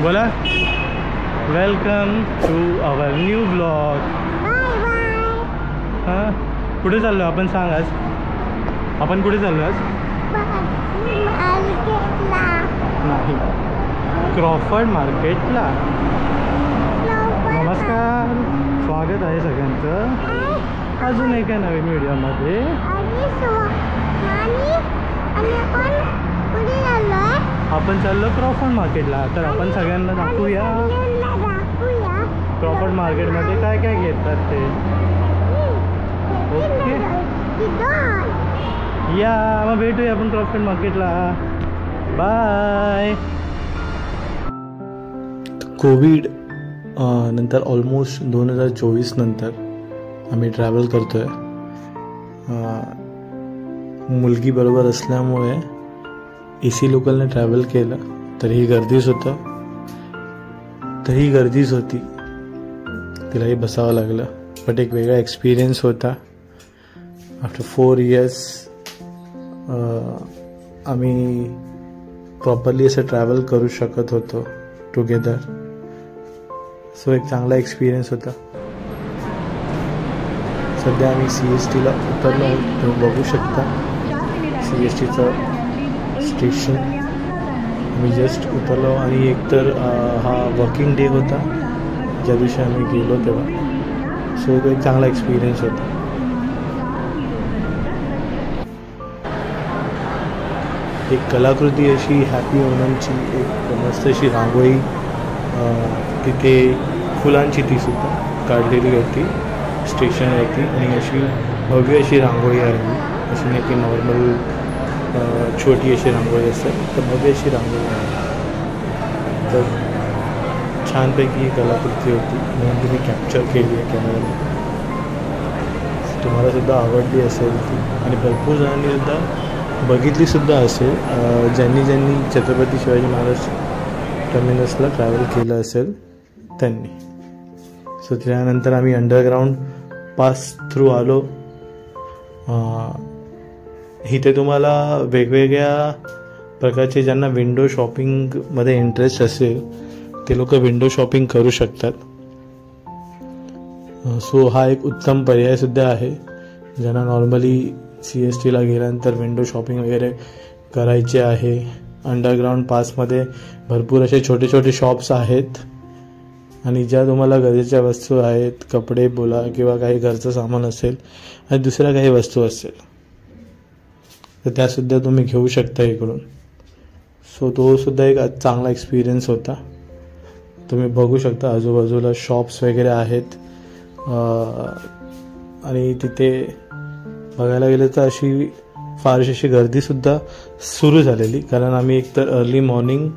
बोला welcome to our new blog. हां कुठे चाललो आपण सांग आज. आपण कुठे चाललो आज. नाही क्रॉफर्ड मार्केटला. नमस्कार स्वागत आहे सगळ्यांचं अजून एका नवीन व्हिडिओमध्ये. आपण चाललो क्रॉफर्ड मार्केटला. तर आपण सगळ्यांना दाखवूया क्रॉफर्ड मार्केटमध्ये काय काय घेतात ते. ओके या मग भेटूया आपण क्रॉफर्ड मार्केटला. बाय. कोविड नंतर ऑलमोस्ट 2024 नंतर आम्ही ट्रॅव्हल करतो आहे. मुलगी बरोबर असल्यामुळे AC लोकलने ट्रॅव्हल केलं तरीही गर्दीच होती. तिलाही बसावं लागलं. बट एक वेगळा एक्सपिरियन्स होता. आफ्टर 4 years आम्ही प्रॉपरली असं ट्रॅव्हल करू शकत होतो टुगेदर. सो एक चांगला एक्सपिरियन्स होता. सध्या आम्ही CSTला उतरलो आहोत. तुम्ही बघू शकता CSTचं स्टेशन. आम्ही जस्ट उतरलो आणि एकतर हा वर्किंग डे होता ज्या दिवशी आम्ही गेलो तेव्हा. सो तो एक चांगला एक्सपिरियन्स होता. एक कलाकृती अशी हॅपी ओणमची एक मस्त अशी रांगोळी तिथे फुलांची ती सुद्धा काढलेली होती स्टेशनवरती. आणि अशी भव्य अशी रांगोळी आहे. अशी नाही की नॉर्मल छोटी अशी रांगोळी असेल तर भव्य अशी रांगोळी आहे. तर छानपैकी कलाकृती होती म्हणून तुम्ही कॅप्चर केली आहे कॅमेऱ्यामध्ये. तुम्हालासुद्धा आवडली असेल ती आणि भरपूर जणांनी सुद्धा बघितलीसुद्धा असेल ज्यांनी छत्रपती शिवाजी महाराज टर्मिनसला ट्रॅव्हल केलं असेल त्यांनी. सो त्यानंतर आम्ही अंडरग्राऊंड पास थ्रू आलो. इथे तुम्हाला वेगवेगळ्या प्रकारचे ज्यांना विंडो शॉपिंगमध्ये इंटरेस्ट असेल ते लोक विंडो शॉपिंग करू शकतात. सो हा एक उत्तम पर्यायसुद्धा आहे ज्यांना नॉर्मली CSTला गेल्यानंतर विंडो शॉपिंग वगैरे करायचे आहे. अंडरग्राऊंड पासमध्ये भरपूर असे छोटे छोटे शॉप्स आहेत आणि ज्या तुम्हाला गरजेच्या वस्तू आहेत कपडे बोला किंवा काही घरचं सामान असेल आणि दुसऱ्या काही वस्तू असेल तर त्यासुद्धा तुम्ही घेऊ शकता इकडून. सो तो सुद्धा एक चांगला एक्सपिरियन्स होता. तुम्ही बघू शकता आजूबाजूला शॉप्स वगैरे आहेत आणि तिथे बघायला गेलं तर अशी फारशी अशी गर्दीसुद्धा सुरू झालेली कारण आम्ही एकतर अर्ली मॉर्निंग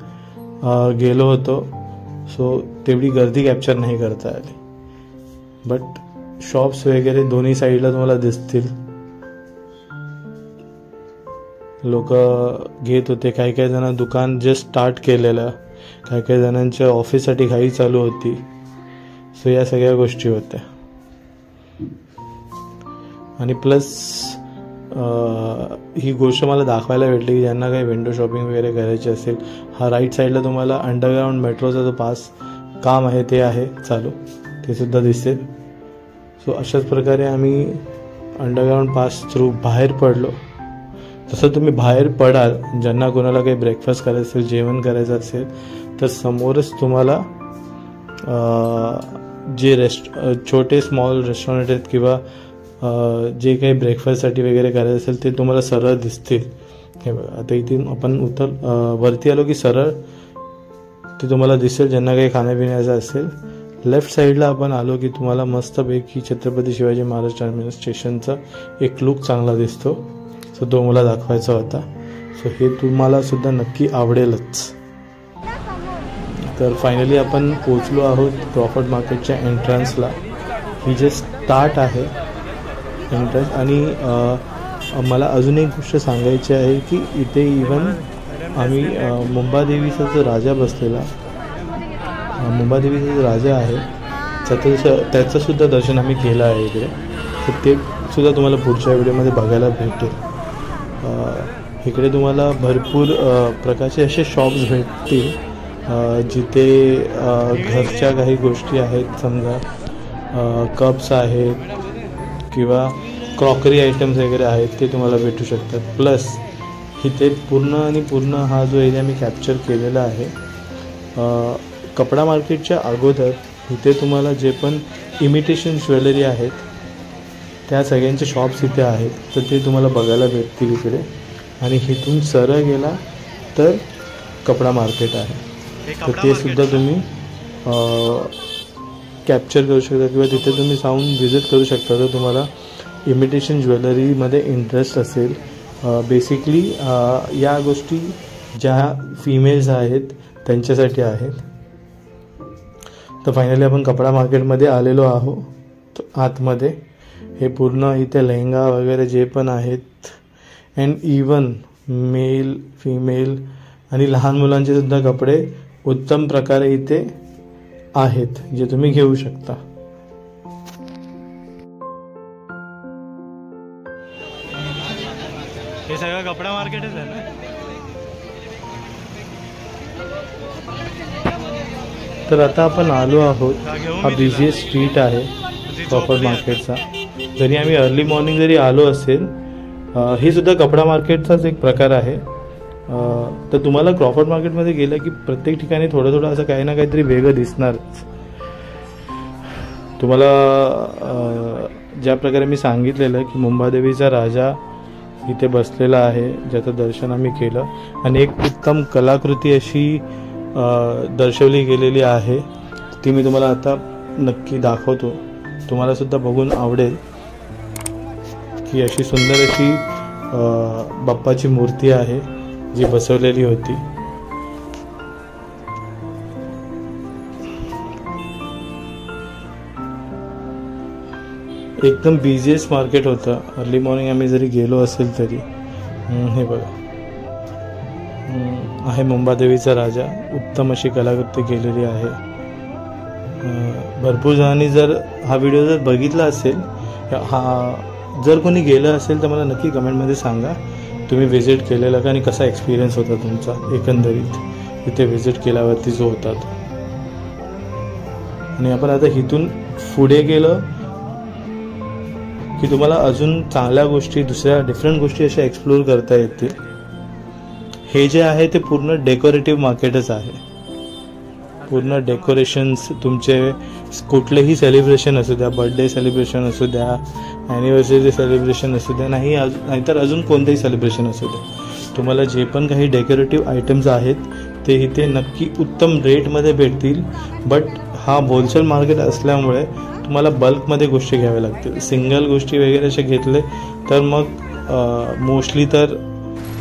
गेलो होतो. सो तेवढी गर्दी कॅप्चर नाही करता आली. बट शॉप्स वगैरे दोन्ही साईडला तुम्हाला दिसतील. लोक घेत होते. काही जण दुकान जस्ट स्टार्ट केलेलं. काही जणांच्या ऑफिससाठी घाई चालू होती. सो या सगळ्या गोष्टी होत्या. आणि प्लस ही गोष्ट मला दाखवायला भेटली की ज्यांना काही विंडो शॉपिंग वगैरे करायची असेल. हा राईट साईडला तुम्हाला अंडरग्राऊंड मेट्रोचा जो पास काम आहे ते आहे चालू ते सुद्धा दिसेल. सो अशाच प्रकारे आम्ही अंडरग्राऊंड पास थ्रू बाहेर पडलो. तसं तुम्ही बाहेर पडाल ज्यांना कोणाला काही ब्रेकफास्ट करायचं असेल जेवण करायचं असेल तर समोरच तुम्हाला जे छोटे स्मॉल रेस्टॉरंट आहेत किंवा जे काही ब्रेकफास्टसाठी वगैरे करायचं असेल ते तुम्हाला सरळ दिसतील. हे बघा आता इथून आपण वरती आलो की सरळ ते तुम्हाला दिसेल ज्यांना काही खाण्यापिण्याचं असेल. लेफ्ट साईडला आपण आलो की तुम्हाला मस्तपैकी छत्रपती शिवाजी महाराज टर्मिनस स्टेशनचा एक लुक चांगला दिसतो. सो तो मला दाखवायचा होता. सो हे तुम्हाला सुद्धा नक्की आवडेलच. तर फायनली आपण पोचलो आहोत क्रॉफर्ड मार्केटच्या एंट्रन्सला. ही जे स्टार्ट आहे एंट्रन्स. आणि मला अजून एक गोष्ट सांगायची आहे की इथे इवन आम्ही मुंबादेवीचा जो राजा बसलेला मुंबादेवीचा जो राजा आहे त्याचंसुद्धा दर्शन आम्ही केलं आहे इकडे. तर ते सुद्धा तुम्हाला पुढच्या व्हिडिओमध्ये बघायला भेटेल. इकडे तुम्हाला भरपूर प्रकारचे असे शॉप्स भेटतील जिथे घरच्या काही गोष्टी आहेत, समजा कप्स आहेत किंवा क्रॉकरी आयटम्स वगैरे आहेत, ते तुम्हाला भेटू शकतात. प्लस इथे पूर्ण हा जो एरिया मी कॅप्चर केलेला आहे, कपडा मार्केटच्या अगोदर इथे तुम्हाला जे पण इमिटेशन ज्वेलरी आहेत त्या सगळ्यांचे शॉप्स इथे आहेत, तर ते तुम्हाला बघायला भेटतील इकडे. आणि इथून सरळ गेला तर कपडा मार्केट आहे, तर ते सुद्धा तुम्ही कॅप्चर करू शकता किंवा तिथे तुम्ही जाऊन व्हिजिट करू शकता. तर तुम्हाला इमिटेशन ज्वेलरीमध्ये इंटरेस्ट असेल, बेसिकली या गोष्टी ज्या फिमेल्स आहेत त्यांच्यासाठी आहेत. तर फायनली आपण कपडा मार्केटमध्ये आलेलो आहोत. आतमध्ये हे पूर्ण इथे लेहंगा वगैरे जे पण आहेत, अँड इवन मेल, फिमेल आणि लहान मुलांचे सुद्धा कपडे उत्तम प्रकारे इथे आहेत, जे तुम्ही घेऊ शकता. हे सगळं कपडा मार्केटच आहे ना. तर आता आपण आलो आहोत, हा बिझिएस्ट स्ट्रीट आहे क्रॉफर्ड मार्केटचा. जरी आम्ही अर्ली मॉर्निंग जरी आलो असेल, हे सुद्धा कपडा मार्केटचाच एक प्रकार आहे. तर तुम्हाला क्रॉफर्ड मार्केटमध्ये गेलं की प्रत्येक ठिकाणी थोडं असं काही ना काहीतरी वेगळं दिसणार. तुम्हाला ज्या प्रकारे मी सांगितलेलं की मुंबादेवीचा राजा इथे बसलेला आहे, ज्याचं दर्शन आम्ही केलं, आणि एक उत्तम कलाकृती अशी दर्शवली गेलेली आहे, ती मी तुम्हाला आता नक्की दाखवतो. तुम्हाला सुद्धा बघून आवडेल की अशी सुंदर अशी बाप्पाची मूर्ती आहे जी बसवलेली होती. एकदम बिझिएस्ट मार्केट होतं. अर्ली मॉर्निंग आम्ही जरी गेलो असेल तरी. हे बघा, आहे मुंबादेवीचा राजा, उत्तम अशी कलाकृती केलेली आहे. भरपूर जणांनी जर हा व्हिडिओ जर बघितला असेल, जर कोणी गेलं असेल तर मला नक्की कमेंटमध्ये सांगा तुम्ही व्हिजिट केलेलं का आणि कसा एक्सपिरियन्स होता तुमचा एकंदरीत इथे व्हिजिट केल्यावरती जो होता तो. आणि आपण आता इथून पुढे गेलं की तुम्हाला अजून चांगल्या गोष्टी, दुसऱ्या डिफरंट गोष्टी अशा एक्सप्लोर करता येतील. हे जे आहे ते पूर्ण डेकोरेटिव्ह मार्केटच आहे. पूर्ण डेकोरेशन्स, तुमचे कुठलेही सेलिब्रेशन असू द्या, बर्थडे सेलिब्रेशन असू द्या, ॲनिव्हर्सरी सेलिब्रेशन असू द्या, नाहीतर अजून कोणतेही सेलिब्रेशन असू द्या, तुम्हाला जे पण काही डेकोरेटिव्ह आयटम्स आहेत ते इथे नक्की उत्तम रेटमध्ये भेटतील. बट हा होलसेल मार्केट असल्यामुळे तुम्हाला बल्कमध्ये गोष्टी घ्याव्या लागतील. सिंगल गोष्टी वगैरे असे घेतले तर मग मोस्टली तर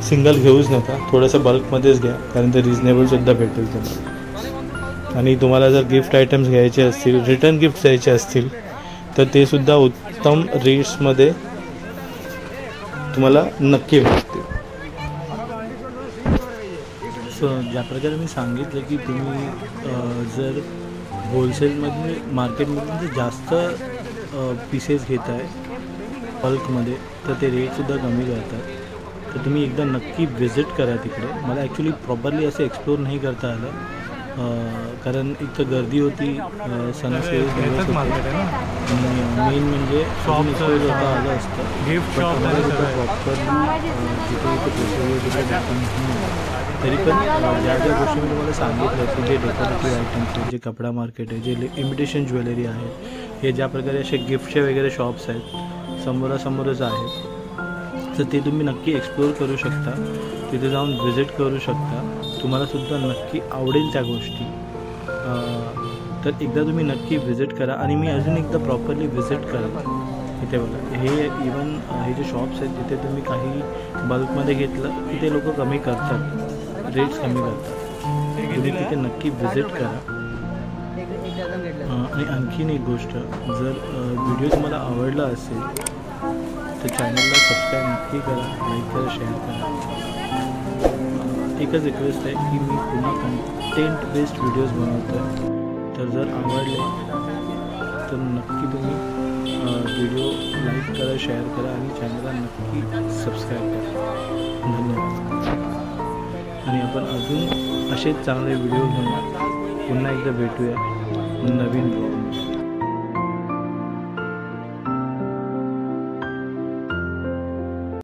सिंगल घेऊच नका, थोडंसं बल्कमध्येच घ्या, कारण ते रिजनेबलसुद्धा भेटेल तुम्हाला. आणि तुम्हाला जर गिफ्ट आयटम्स घ्यायचे असतील, रिटर्न गिफ्ट द्यायचे असतील, तर ते सुद्धा उत्तम रेट्समध्ये तुम्हाला नक्की भेटतील. सो ज्या प्रकारे मी सांगितलं की तुम्ही जर होलसेलमध्ये मार्केटमध्ये जे जास्त पीसेस घेत आहे बल्कमध्ये, तर ते रेटसुद्धा कमी करतात. तर तुम्ही एकदा नक्की व्हिजिट करा तिकडे. मला ॲक्च्युली प्रॉपरली असं एक्सप्लोर नाही करता आलं, कारण एक तर गर्दी होती, सणासुदी दिवस होते, आणि मेन म्हणजे एक्सप्लोर करता आलं असतं. पण आम्हाला तिथं प्रॉपरली जिथे तरी पण ज्या गोष्टी मी तुम्हाला सांगितलं की जे डेकोरेटिव्ह आयटम्स आहेत, जे कपडा मार्केट आहे, जे इमिटेशन ज्वेलरी आहे, हे ज्या प्रकारे असे गिफ्टचे वगैरे शॉप्स आहेत समोरासमोरच आहेत, तर ते तुम्ही नक्की एक्सप्लोर करू शकता. तिथे जाऊन व्हिजिट करू शकता. तुम्हालासुद्धा नक्की आवडेल त्या गोष्टी. तर एकदा तुम्ही नक्की व्हिजिट करा. आणि मी अजून एकदा प्रॉपरली व्हिजिट करा. इथे बघा, हे इवन हे जे शॉप्स आहेत तिथे तुम्ही काही बल्कमध्ये घेतलं की ते लोक कमी करतात, रेट्स कमी करतात. तुम्ही तिथे नक्की व्हिजिट करा. आणि आणखीन एक गोष्ट, जर व्हिडिओ तुम्हाला आवडला असेल तर चॅनलला सबस्क्राईब नक्की करा, लाईक करा, शेअर करा. एकच रिक्वेस्ट आहे की मी पुन्हा कंटेंट बेस्ड व्हिडिओज बनवतो आहे, तर जर आवडले तर नक्की तुम्ही व्हिडिओ लाईक करा, शेअर करा आणि चॅनलला नक्की सबस्क्राईब करा. धन्यवाद. आणि आपण अजून असेच चांगले व्हिडिओ घेऊन पुन्हा एकदा भेटूया नवीन ब्लॉग.